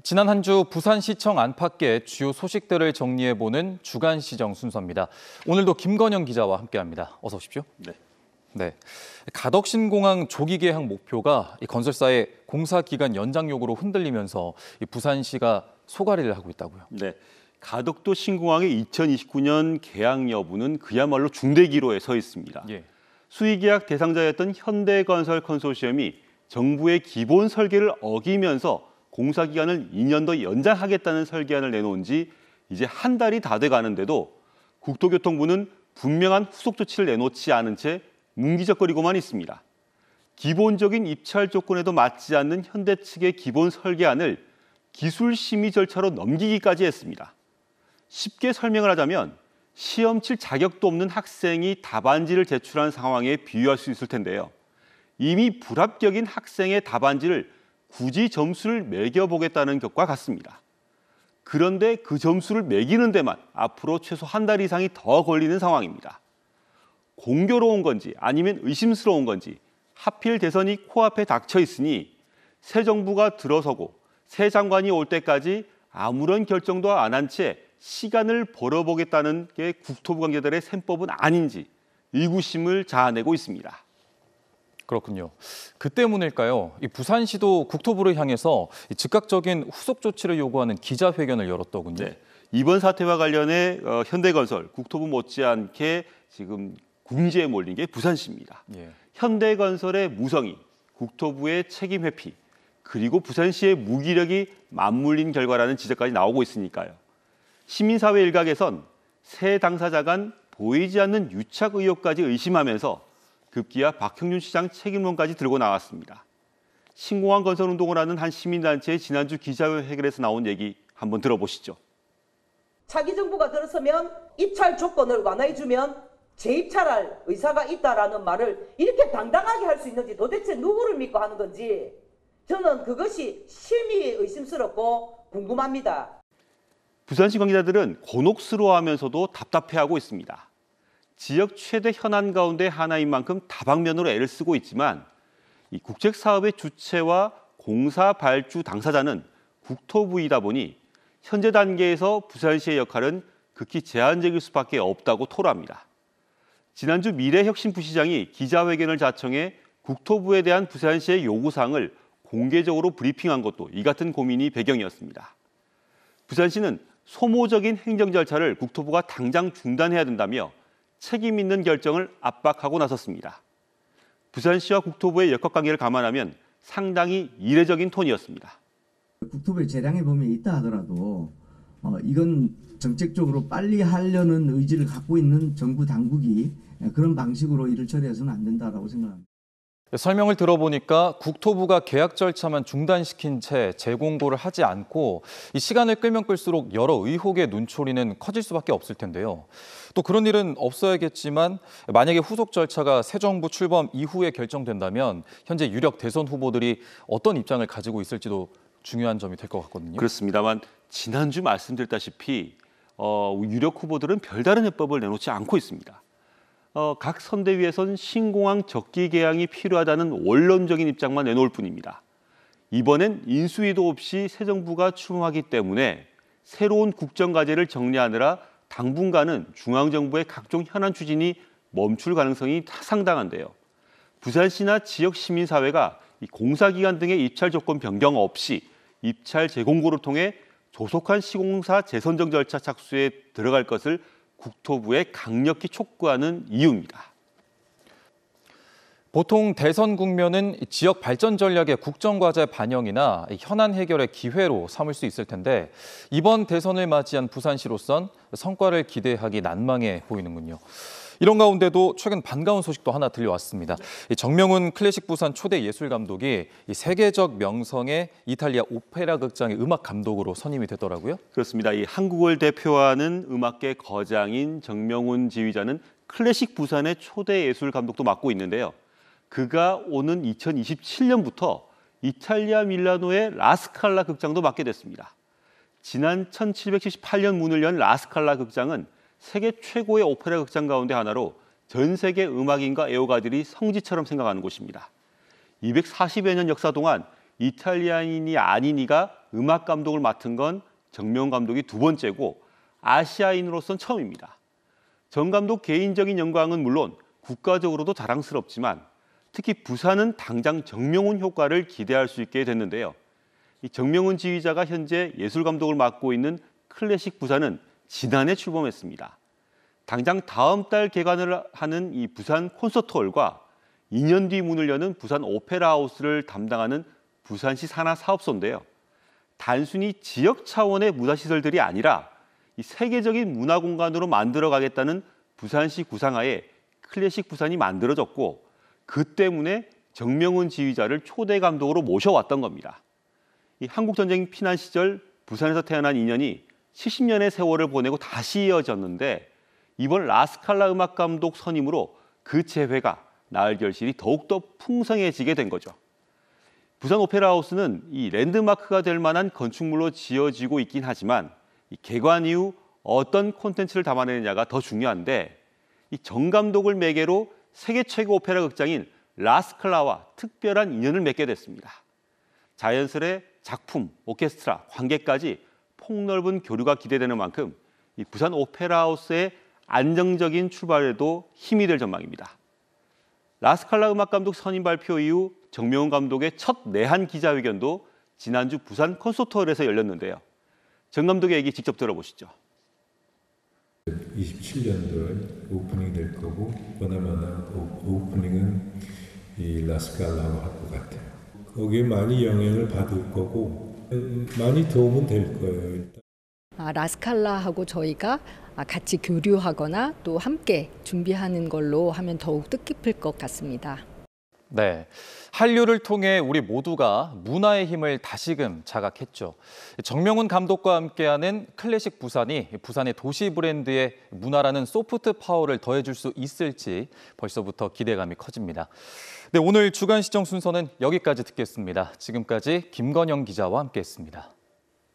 지난 한 주 부산시청 안팎의 주요 소식들을 정리해보는 주간시정 순서입니다. 오늘도 김건영 기자와 함께합니다. 어서 오십시오. 네. 가덕신공항 조기 개항 목표가 건설사의 공사 기간 연장 요구로 흔들리면서 부산시가 소가리를 하고 있다고요. 네. 가덕도 신공항의 2029년 개항 여부는 그야말로 중대기로에 서 있습니다. 수의계약 대상자였던 현대건설 컨소시엄이 정부의 기본 설계를 어기면서 공사 기간을 2년 더 연장하겠다는 설계안을 내놓은 지 이제 한 달이 다 돼가는데도 국토교통부는 분명한 후속 조치를 내놓지 않은 채 뭉기적거리고만 있습니다. 기본적인 입찰 조건에도 맞지 않는 현대 측의 기본 설계안을 기술 심의 절차로 넘기기까지 했습니다. 쉽게 설명을 하자면 시험 칠 자격도 없는 학생이 답안지를 제출한 상황에 비유할 수 있을 텐데요. 이미 불합격인 학생의 답안지를 굳이 점수를 매겨보겠다는 것과 같습니다. 그런데 그 점수를 매기는 데만 앞으로 최소 한 달 이상이 더 걸리는 상황입니다. 공교로운 건지 아니면 의심스러운 건지 하필 대선이 코앞에 닥쳐 있으니 새 정부가 들어서고 새 장관이 올 때까지 아무런 결정도 안 한 채 시간을 벌어보겠다는 게 국토부 관계자들의 셈법은 아닌지 의구심을 자아내고 있습니다. 그렇군요. 그 때문일까요? 부산시도 국토부를 향해서 즉각적인 후속 조치를 요구하는 기자회견을 열었더군요. 네. 이번 사태와 관련해 현대건설, 국토부 못지않게 지금 궁지에 몰린 게 부산시입니다. 현대건설의 무성의, 국토부의 책임 회피, 그리고 부산시의 무기력이 맞물린 결과라는 지적까지 나오고 있으니까요. 시민사회 일각에선 새 당사자 간 보이지 않는 유착 의혹까지 의심하면서 급기야 박형준 시장 책임론까지 들고 나왔습니다. 신공항 건설 운동을 하는 한 시민단체의 지난주 기자회견에서 나온 얘기 한번 들어보시죠. 차기 정부가 들어서면 입찰 조건을 완화해주면 재입찰할 의사가 있다라는 말을 이렇게 당당하게 할 수 있는지 도대체 누구를 믿고 하는 건지 저는 그것이 심히 의심스럽고 궁금합니다. 부산시 관계자들은 곤혹스러워하면서도 답답해하고 있습니다. 지역 최대 현안 가운데 하나인 만큼 다방면으로 애를 쓰고 있지만 이 국책사업의 주체와 공사 발주 당사자는 국토부이다 보니 현재 단계에서 부산시의 역할은 극히 제한적일 수밖에 없다고 토로합니다. 지난주 미래혁신부시장이 기자회견을 자청해 국토부에 대한 부산시의 요구사항을 공개적으로 브리핑한 것도 이 같은 고민이 배경이었습니다. 부산시는 소모적인 행정 절차를 국토부가 당장 중단해야 된다며 책임 있는 결정을 압박하고 나섰습니다. 부산시와 국토부의 역학관계를 감안하면 상당히 이례적인 톤이었습니다. 국토부의 재량의 범위에 있다 하더라도 이건 정책적으로 빨리 하려는 의지를 갖고 있는 정부 당국이 그런 방식으로 일을 처리해서는 안 된다라고 생각합니다. 설명을 들어보니까 국토부가 계약 절차만 중단시킨 채 재공고를 하지 않고 이 시간을 끌면 끌수록 여러 의혹의 눈초리는 커질 수밖에 없을 텐데요. 또 그런 일은 없어야겠지만 만약에 후속 절차가 새 정부 출범 이후에 결정된다면 현재 유력 대선 후보들이 어떤 입장을 가지고 있을지도 중요한 점이 될 것 같거든요. 그렇습니다만 지난주 말씀드렸다시피 유력 후보들은 별다른 해법을 내놓지 않고 있습니다. 각 선대위에선 신공항 적기 개항이 필요하다는 원론적인 입장만 내놓을 뿐입니다. 이번엔 인수위도 없이 새 정부가 출범하기 때문에 새로운 국정과제를 정리하느라 당분간은 중앙정부의 각종 현안 추진이 멈출 가능성이 상당한데요. 부산시나 지역 시민사회가 공사기간 등의 입찰 조건 변경 없이 입찰 재공고를 통해 조속한 시공사 재선정 절차 착수에 들어갈 것을 국토부에 강력히 촉구하는 이유입니다. 보통 대선 국면은 지역 발전 전략의 국정과제 반영이나 현안 해결의 기회로 삼을 수 있을 텐데 이번 대선을 맞이한 부산시로선 성과를 기대하기 난망해 보이는군요. 이런 가운데도 최근 반가운 소식도 하나 들려왔습니다. 정명훈 클래식 부산 초대 예술감독이 세계적 명성의 이탈리아 오페라 극장의 음악 감독으로 선임이 됐더라고요. 그렇습니다. 이 한국을 대표하는 음악계 거장인 정명훈 지휘자는 클래식 부산의 초대 예술감독도 맡고 있는데요. 그가 오는 2027년부터 이탈리아 밀라노의 라스칼라 극장도 맡게 됐습니다. 지난 1778년 문을 연 라스칼라 극장은 세계 최고의 오페라 극장 가운데 하나로 전 세계 음악인과 애호가들이 성지처럼 생각하는 곳입니다. 240여 년 역사 동안 이탈리아인이 아닌 이가 음악 감독을 맡은 건 정명훈 감독이 두 번째고 아시아인으로선 처음입니다. 정 감독 개인적인 영광은 물론 국가적으로도 자랑스럽지만 특히 부산은 당장 정명훈 효과를 기대할 수 있게 됐는데요. 이 정명훈 지휘자가 현재 예술 감독을 맡고 있는 클래식 부산은 지난해 출범했습니다. 당장 다음 달 개관을 하는 이 부산 콘서트홀과 2년 뒤 문을 여는 부산 오페라 하우스를 담당하는 부산시 산하 사업소인데요. 단순히 지역 차원의 문화시설들이 아니라 이 세계적인 문화 공간으로 만들어 가겠다는 부산시 구상하에 클래식 부산이 만들어졌고 그 때문에 정명훈 지휘자를 초대 감독으로 모셔왔던 겁니다. 이 한국전쟁 피난 시절 부산에서 태어난 인연이 70년의 세월을 보내고 다시 이어졌는데 이번 라스칼라 음악 감독 선임으로 그 재회가 나을 결실이 더욱더 풍성해지게 된 거죠. 부산 오페라 하우스는 이 랜드마크가 될 만한 건축물로 지어지고 있긴 하지만 이 개관 이후 어떤 콘텐츠를 담아내느냐가 더 중요한데 이 정 감독을 매개로 세계 최고 오페라 극장인 라스칼라와 특별한 인연을 맺게 됐습니다. 자연스레 작품, 오케스트라, 관객까지 폭넓은 교류가 기대되는 만큼 이 부산 오페라 하우스의 안정적인 출발에도 힘이 될 전망입니다. 라스칼라 음악 감독 선임 발표 이후 정명훈 감독의 첫 내한 기자회견도 지난주 부산 콘서트홀에서 열렸는데요. 정 감독의 얘기 직접 들어보시죠. 27년도에 오프닝 될 거고 보나마나 오프닝은 이 라스칼라로 할 것 같아요. 거기에 많이 영향을 받을 거고 많이 도움은 될 거예요. 일단. 라스칼라하고 저희가 같이 교류하거나 또 함께 준비하는 걸로 하면 더욱 뜻깊을 것 같습니다. 네, 한류를 통해 우리 모두가 문화의 힘을 다시금 자각했죠. 정명훈 감독과 함께하는 클래식 부산이 부산의 도시 브랜드의 문화라는 소프트 파워를 더해줄 수 있을지 벌써부터 기대감이 커집니다. 네, 오늘 주간 시정 순서는 여기까지 듣겠습니다. 지금까지 김건영 기자와 함께했습니다.